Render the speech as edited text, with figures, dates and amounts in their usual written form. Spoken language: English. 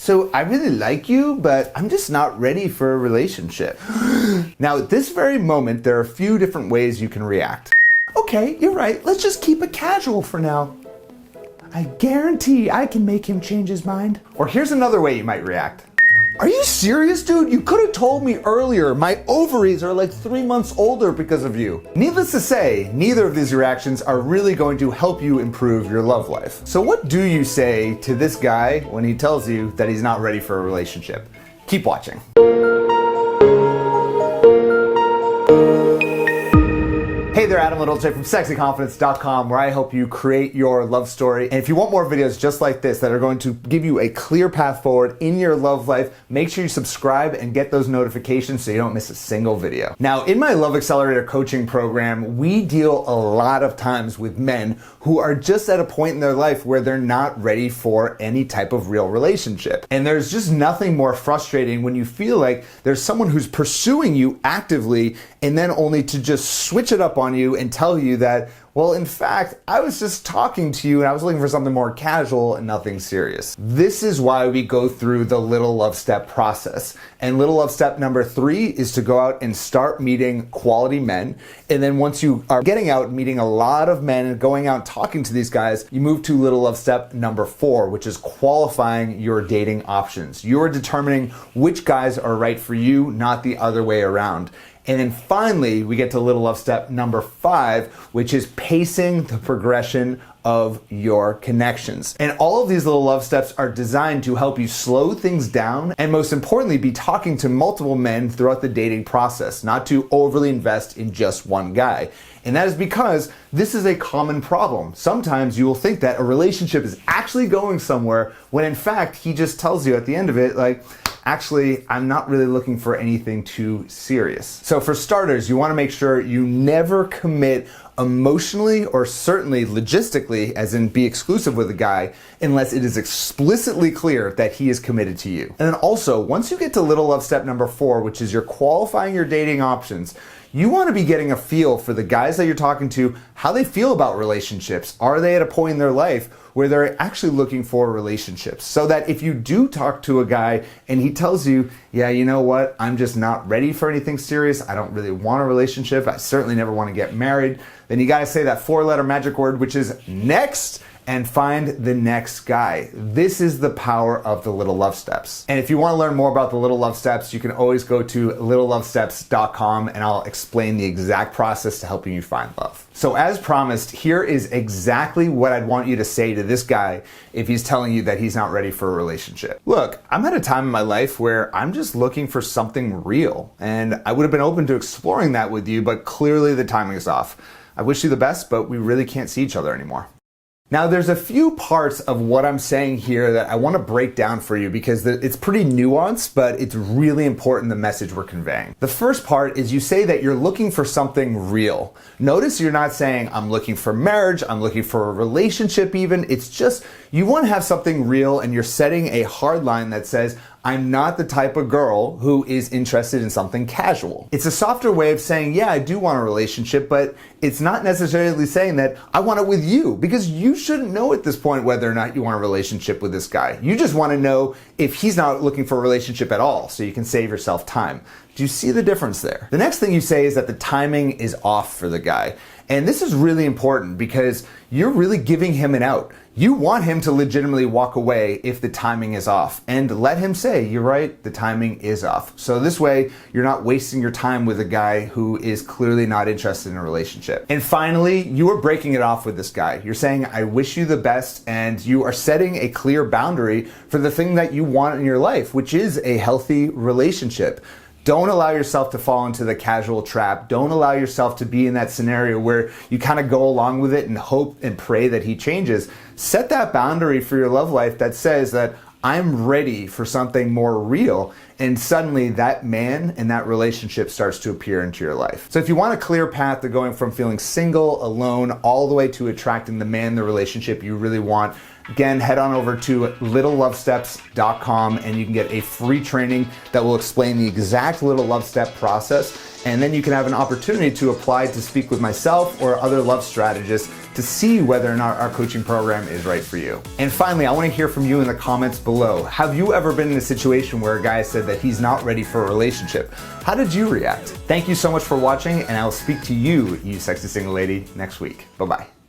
So I really like you, but I'm just not ready for a relationship. Now, at this very moment, there are a few different ways you can react. Okay, you're right. Let's just keep it casual for now. I guarantee I can make him change his mind. Or here's another way you might react. Are you serious, dude? You could have told me earlier. My ovaries are like 3 months older because of you. Needless to say, neither of these reactions are really going to help you improve your love life. So what do you say to this guy when he tells you that he's not ready for a relationship? Keep watching. Hey there, Adam Littlejohn from sexyconfidence.com, where I help you create your love story. And if you want more videos just like this that are going to give you a clear path forward in your love life, make sure you subscribe and get those notifications so you don't miss a single video. Now, in my Love Accelerator coaching program, we deal a lot of times with men who are just at a point in their life where they're not ready for any type of real relationship. And there's just nothing more frustrating when you feel like there's someone who's pursuing you actively and then only to just switch it up on you and tell you that, well, in fact, I was just talking to you and I was looking for something more casual and nothing serious. This is why we go through the little love step process. And little love step number 3 is to go out and start meeting quality men. And then once you are getting out and meeting a lot of men and going out and talking to these guys, you move to little love step number 4, which is qualifying your dating options. You're determining which guys are right for you, not the other way around. And then finally, we get to little love step number 5, which is pacing the progression of your connections. And all of these little love steps are designed to help you slow things down and, most importantly, be talking to multiple men throughout the dating process, not to overly invest in just one guy. And that is because this is a common problem. Sometimes you will think that a relationship is actually going somewhere when in fact he just tells you at the end of it, like, actually, I'm not really looking for anything too serious. So for starters, you want to make sure you never commit emotionally or certainly logistically, as in be exclusive with a guy, unless it is explicitly clear that he is committed to you. And then also, once you get to little love step number 4, which is you're qualifying your dating options, you want to be getting a feel for the guys that you're talking to, how they feel about relationships. Are they at a point in their life where they're actually looking for relationships? So that if you do talk to a guy and he tells you, yeah, you know what, I'm just not ready for anything serious, I don't really want a relationship, I certainly never want to get married, then you got to say that 4-letter magic word, which is next, and find the next guy. This is the power of the little love steps. And if you want to learn more about the little love steps, you can always go to littlelovesteps.com and I'll explain the exact process to helping you find love. So as promised, here is exactly what I'd want you to say to this guy if he's telling you that he's not ready for a relationship. Look, I'm at a time in my life where I'm just looking for something real, and I would have been open to exploring that with you, but clearly the timing is off. I wish you the best, but we really can't see each other anymore. Now, there's a few parts of what I'm saying here that I want to break down for you because it's pretty nuanced, but it's really important, the message we're conveying. The first part is you say that you're looking for something real. Notice you're not saying, I'm looking for marriage, I'm looking for a relationship even. It's just, you want to have something real and you're setting a hard line that says, I'm not the type of girl who is interested in something casual. It's a softer way of saying, yeah, I do want a relationship, but it's not necessarily saying that I want it with you, because you shouldn't know at this point whether or not you want a relationship with this guy. You just want to know if he's not looking for a relationship at all, so you can save yourself time. Do you see the difference there? The next thing you say is that the timing is off for the guy. And this is really important because you're really giving him an out. You want him to legitimately walk away if the timing is off, and let him say, you're right, the timing is off. So this way, you're not wasting your time with a guy who is clearly not interested in a relationship. And finally, you are breaking it off with this guy. You're saying, I wish you the best, and you are setting a clear boundary for the thing that you want in your life, which is a healthy relationship. Don't allow yourself to fall into the casual trap. Don't allow yourself to be in that scenario where you kind of go along with it and hope and pray that he changes. Set that boundary for your love life that says that I'm ready for something more real, and suddenly that man and that relationship starts to appear into your life. So if you want a clear path to going from feeling single, alone, all the way to attracting the man, the relationship you really want, again, head on over to littlelovesteps.com and you can get a free training that will explain the exact little love step process And then you can have an opportunity to apply to speak with myself or other love strategists to see whether or not our coaching program is right for you. And finally, I want to hear from you in the comments below. Have you ever been in a situation where a guy said that he's not ready for a relationship? How did you react? Thank you so much for watching, and I will speak to you, you sexy single lady, next week. Bye-bye.